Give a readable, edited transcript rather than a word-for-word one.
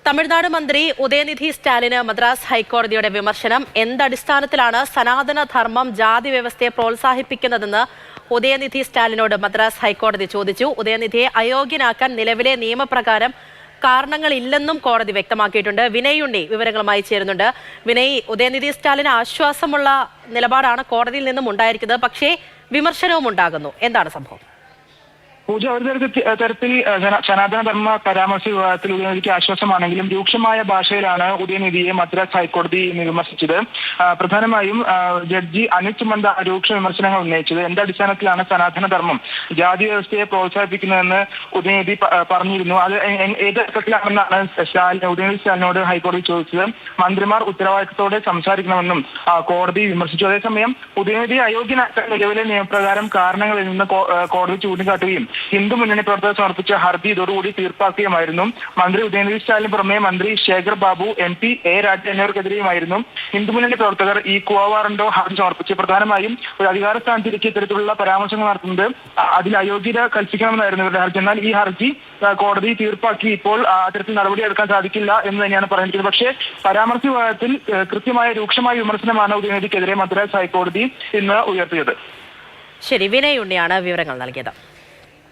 തമിഴ്നാട് മന്ത്രി ഉദയനിധി സ്റ്റാലിന് മദ്രാസ് ഹൈക്കോടതിയുടെ വിമർശനം. എന്തടിസ്ഥാനത്തിലാണ് സനാതന ധർമ്മം ജാതി വ്യവസ്ഥയെ പ്രോത്സാഹിപ്പിക്കുന്നതെന്ന് ഉദയനിധി സ്റ്റാലിനോട് മദ്രാസ് ഹൈക്കോടതി ചോദിച്ചു. ഉദയനിധിയെ അയോഗ്യനാക്കാൻ നിലവിലെ നിയമപ്രകാരം കാരണങ്ങളില്ലെന്നും കോടതി വ്യക്തമാക്കിയിട്ടുണ്ട്. വിനയ് ഉണ്ണി വിവരങ്ങളുമായി ചേരുന്നുണ്ട്. വിനയ്, ഉദയനിധി സ്റ്റാലിന് ആശ്വാസമുള്ള നിലപാടാണ് കോടതിയിൽ നിന്നും ഉണ്ടായിരിക്കുന്നത്, പക്ഷേ വിമർശനവും ഉണ്ടാകുന്നു. എന്താണ് സംഭവം? പൂജ ഒരു തരത്തിൽ സനാതന ധർമ്മ പരാമർശ വിവാദത്തിൽ ഉദയനിധിക്ക് ആശ്വാസമാണെങ്കിലും രൂക്ഷമായ ഭാഷയിലാണ് ഉദയനിധിയെ മദ്രാസ് ഹൈക്കോടതി വിമർശിച്ചത്. പ്രധാനമായും ജഡ്ജി അനിൽ സുമന്ത രൂക്ഷ വിമർശനങ്ങൾ ഉന്നയിച്ചത്. എന്തടിസ്ഥാനത്തിലാണ് സനാതന ധർമ്മം ജാതി വ്യവസ്ഥയെ പ്രോത്സാഹിപ്പിക്കുന്നതെന്ന് ഉദയനിധി പറഞ്ഞിരുന്നു. അത് ഏത് അർത്ഥത്തിലാണെന്നാണ് ഉദയനിധി സ്റ്റാലിനോട് ഹൈക്കോടതി ചോദിച്ചത്. മന്ത്രിമാർ ഉത്തരവാദിത്തത്തോടെ സംസാരിക്കണമെന്നും കോടതി വിമർശിച്ചു. അതേസമയം ഉദയനിധിയെ അയോഗ്യനാക്കാൻ നിലവിലെ നിയമപ്രകാരം കാരണങ്ങളിൽ നിന്ന് കോടതി ചൂണ്ടിക്കാട്ടുകയും ഹിന്ദു മുന്നണി പ്രവർത്തകർ സമർപ്പിച്ച ഹർജി ഇതോടുകൂടി തീർപ്പാക്കുകയുമായിരുന്നു. മന്ത്രി ഉദയനിധി സ്റ്റാലിന് പുറമെ മന്ത്രി ശേഖർ ബാബു, MP A രാജ എന്നിവർക്കെതിരെയുമായിരുന്നു ഹിന്ദു മുന്നണി പ്രവർത്തകർ ഈ കുവാവാറന്റോ ഹർജി സമർപ്പിച്ച് പ്രധാനമായും ഒരു അധികാര സ്ഥാനത്തിരിക്കെ ഇത്തരത്തിലുള്ള പരാമർശങ്ങൾ നടത്തുന്നത് അതിൽ അയോഗ്യത കൽപ്പിക്കണമെന്നായിരുന്നു ഇവരുടെ ഹർജി. എന്നാൽ ഈ ഹർജി കോടതി തീർപ്പാക്കി ഇപ്പോൾ അത്തരത്തിൽ നടപടിയെടുക്കാൻ സാധിക്കില്ല എന്ന് തന്നെയാണ് പറഞ്ഞിരിക്കുന്നത്. പക്ഷേ പരാമർശ വിവാദത്തിൽ കൃത്യമായ രൂക്ഷമായ വിമർശനമാണ് ഉദയനിധിക്കെതിരെ മദ്രാസ് ഹൈക്കോടതി ഇന്ന് ഉയർത്തിയത്. ശരി, വിനയ് ഉണ്ണിയാണ് വിവരങ്ങൾ നൽകിയത്.